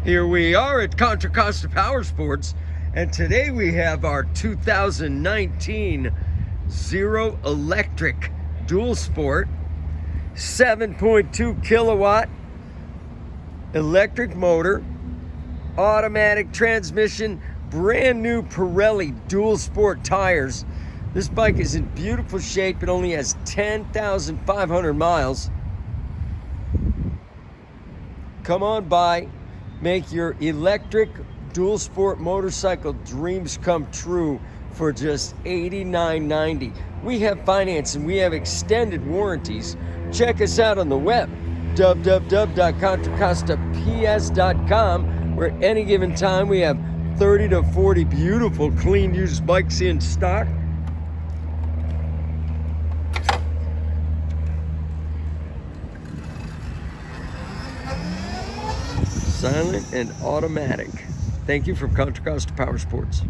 Here we are at Contra Costa Powersports, and today we have our 2019 Zero Electric Dual Sport 7.2 kilowatt electric motor, automatic transmission, brand new Pirelli Dual Sport tires. This bike is in beautiful shape. It only has 10,500 miles. Come on by. Make your electric dual sport motorcycle dreams come true for just $89.90. We have financing, we have extended warranties. Check us out on the web, www.contracostaps.com, where at any given time we have 30 to 40 beautiful clean used bikes in stock. Silent and automatic. Thank you from Contra Costa Powersports.